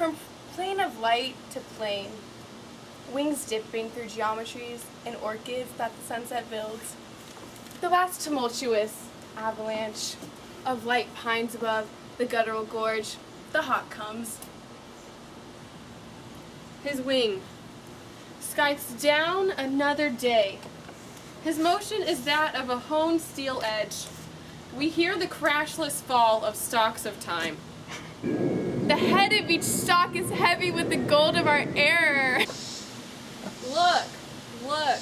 From plane of light to plane, wings dipping through geometries and orchids that the sunset builds, the last tumultuous avalanche of light pines above the guttural gorge, the hawk comes. His wing skites down another day. His motion is that of a honed steel edge. We hear the crashless fall of stalks of time. The head of each stalk is heavy with the gold of our error. Look, look,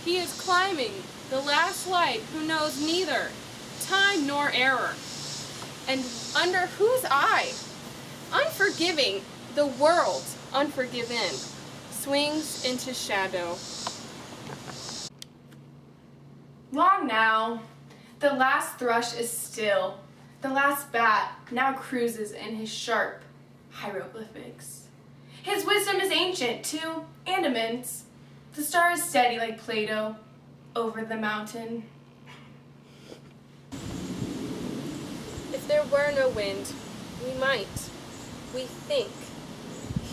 he is climbing the last light who knows neither time nor error. And under whose eye, unforgiving, the world unforgiven, swings into shadow. Long now, the last thrush is still. The last bat now cruises in his sharp hieroglyphics. His wisdom is ancient, too, and immense. The star is steady like Plato over the mountain. If there were no wind, we might, we think,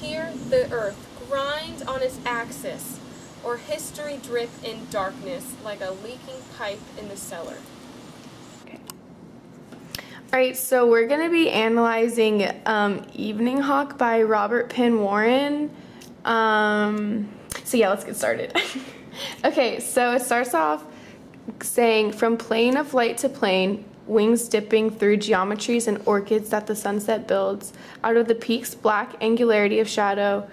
hear the earth grind on its axis, or history drip in darkness like a leaking pipe in the cellar. Alright, so we're going to be analyzing Evening Hawk by Robert Penn Warren. So yeah, let's get started. Okay, so it starts off saying, from plane of light to plane, wings dipping through geometries and orchids that the sunset builds, out of the peak's black angularity of shadow,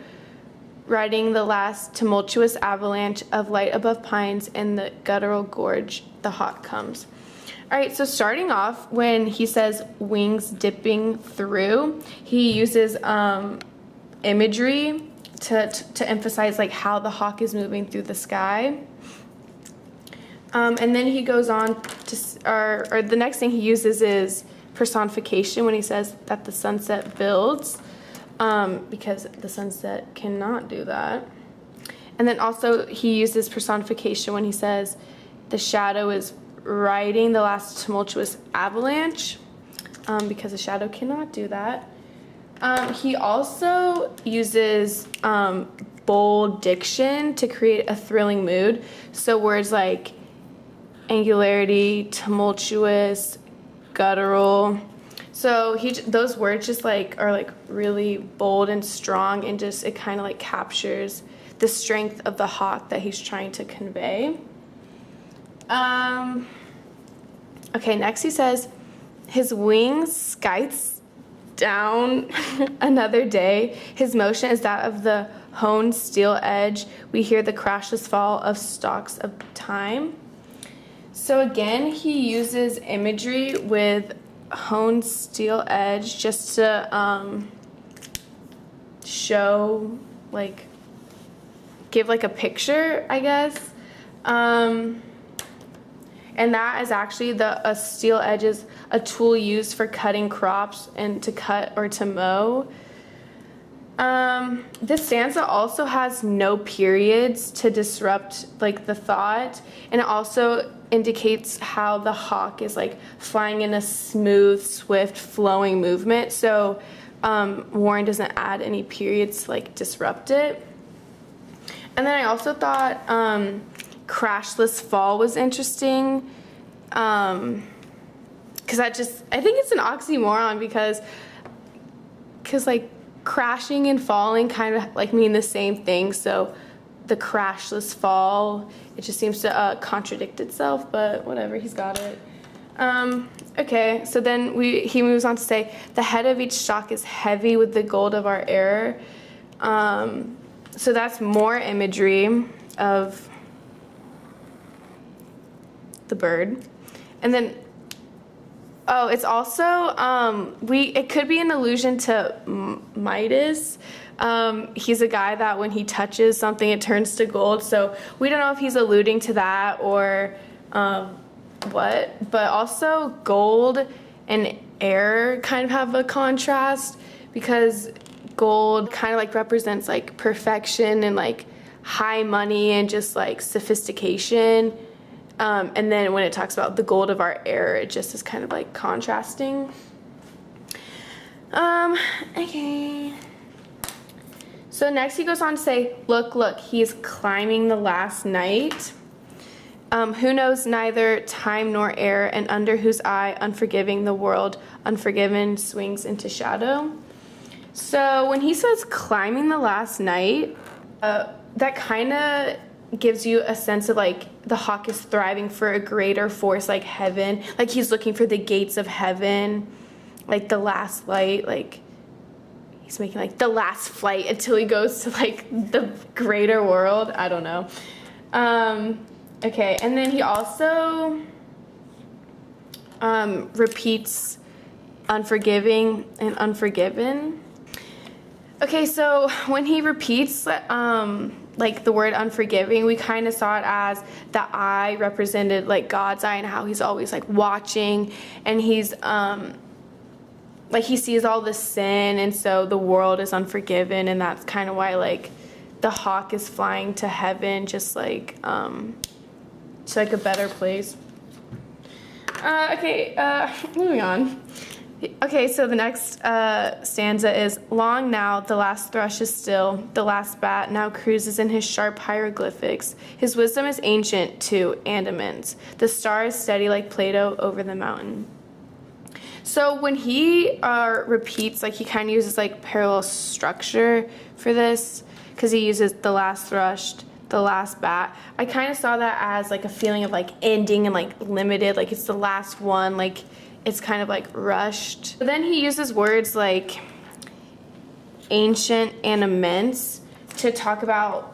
riding the last tumultuous avalanche of light above pines in the guttural gorge, the hawk comes. All right, so starting off, when he says wings dipping through, he uses imagery to emphasize like how the hawk is moving through the sky. And then he goes on to, or the next thing he uses is personification when he says that the sunset builds, because the sunset cannot do that. And then also he uses personification when he says the shadow is riding the last tumultuous avalanche, because the shadow cannot do that. He also uses bold diction to create a thrilling mood. So words like angularity, tumultuous, guttural. So those words just like are like really bold and strong, and just it kind of like captures the strength of the hawk that he's trying to convey. Okay, next he says, his wings skites down another day. His motion is that of the honed steel edge. We hear the crashless fall of stalks of time. So again, he uses imagery with honed steel edge just to show, like, give like a picture, I guess. And that is actually a steel edge is a tool used for cutting crops and to cut or to mow. This stanza also has no periods to disrupt like the thought, and it also indicates how the hawk is like flying in a smooth, swift, flowing movement. So Warren doesn't add any periods to like disrupt it. And then I also thought crashless fall was interesting, because I think it's an oxymoron, because like crashing and falling kind of like mean the same thing. So the crashless fall, it just seems to contradict itself, but whatever, he's got it. Okay, so then he moves on to say, the head of each stalk is heavy with the gold of our error. So that's more imagery of the bird. And then, oh, it's also, it could be an allusion to Midas. He's a guy that when he touches something, it turns to gold. So we don't know if he's alluding to that or what. But also gold and air kind of have a contrast, because gold kind of like represents like perfection and like high money and just like sophistication. And then when it talks about the gold of our air, it just is kind of like contrasting. Okay. So next he goes on to say, look, look, he is climbing the last night. Who knows neither time nor air, and under whose eye, unforgiving the world, unforgiven swings into shadow. So when he says climbing the last night, that kind of gives you a sense of like the hawk is thriving for a greater force, like heaven. Like he's looking for the gates of heaven, like the last light, like he's making like the last flight until he goes to like the greater world. I don't know. Okay, and then he also repeats unforgiving and unforgiven. Okay, so when he repeats like the word unforgiving, we kind of saw it as the eye represented like God's eye, and how he's always like watching, and he's like he sees all the sin, and so the world is unforgiven, and that's kind of why like the hawk is flying to heaven, just like to like a better place. Moving on. Okay, so the next stanza is, long now the last thrush is still, the last bat now cruises in his sharp hieroglyphics. His wisdom is ancient too, and immense. The star is steady like Plato over the mountain. So when he repeats, like he kind of uses like parallel structure for this, because he uses the last thrush, the last bat. I kind of saw that as like a feeling of like ending and like limited, like it's the last one, like it's kind of like rushed. But then he uses words like ancient and immense to talk about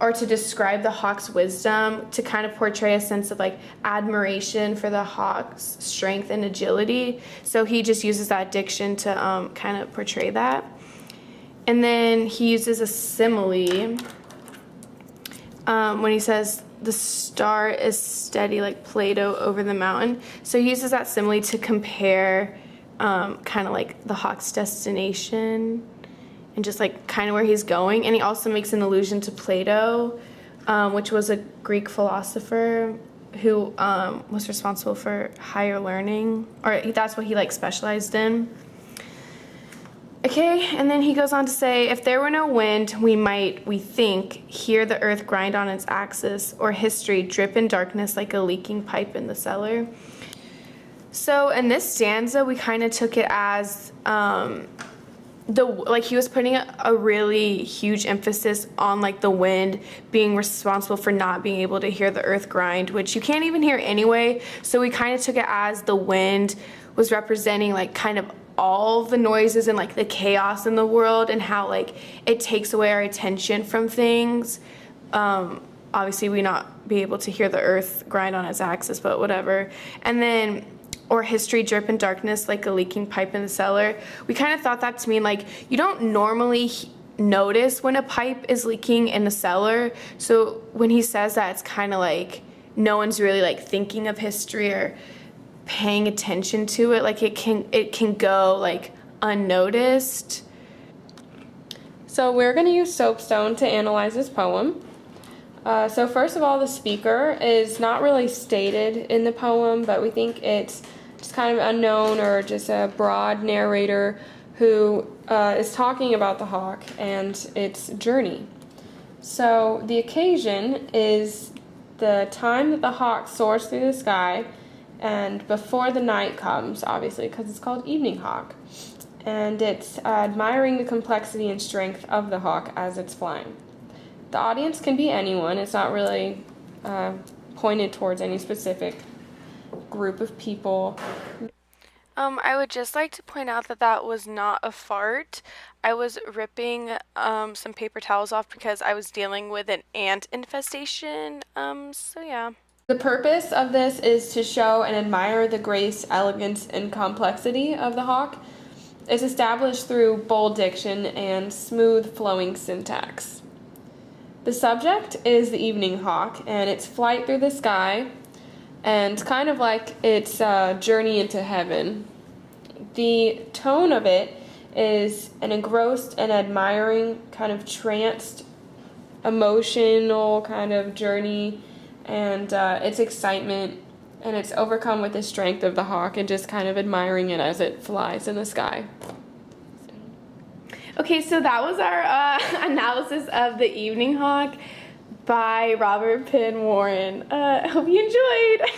or to describe the hawk's wisdom, to kind of portray a sense of like admiration for the hawk's strength and agility. So he just uses that diction to kind of portray that. And then he uses a simile when he says the star is steady like Plato over the mountain. So he uses that simile to compare kind of like the hawk's destination and just like kind of where he's going. And he also makes an allusion to Plato, which was a Greek philosopher who was responsible for higher learning, or that's what he like specialized in. Okay, and then he goes on to say, if there were no wind, we might, we think, hear the earth grind on its axis, or history drip in darkness like a leaking pipe in the cellar. So in this stanza, we kind of took it as he was putting a really huge emphasis on like the wind being responsible for not being able to hear the earth grind, which you can't even hear anyway. So we kind of took it as the wind was representing like kind of all the noises and like the chaos in the world, and how like it takes away our attention from things. Obviously we not be able to hear the earth grind on its axis, but whatever. And then, or history drip in darkness like a leaking pipe in the cellar. We kind of thought that to mean like you don't normally notice when a pipe is leaking in the cellar. So when he says that, it's kind of like no one's really like thinking of history or paying attention to it, like it can go like unnoticed. So we're going to use soapstone to analyze this poem. So first of all, the speaker is not really stated in the poem, but we think it's just kind of unknown, or just a broad narrator who is talking about the hawk and its journey. So the occasion is the time that the hawk soars through the sky, and before the night comes, obviously, because it's called Evening Hawk. And it's admiring the complexity and strength of the hawk as it's flying. The audience can be anyone. It's not really pointed towards any specific group of people. I would just like to point out that that was not a fart. I was ripping some paper towels off because I was dealing with an ant infestation. So yeah. The purpose of this is to show and admire the grace, elegance, and complexity of the hawk. It's established through bold diction and smooth flowing syntax. The subject is the evening hawk and its flight through the sky, and kind of like its journey into heaven. The tone of it is an engrossed and admiring, kind of tranced, emotional kind of journey, and its excitement, and it's overcome with the strength of the hawk and just kind of admiring it as it flies in the sky. Okay, so that was our analysis of The Evening Hawk by Robert Penn Warren. I hope you enjoyed.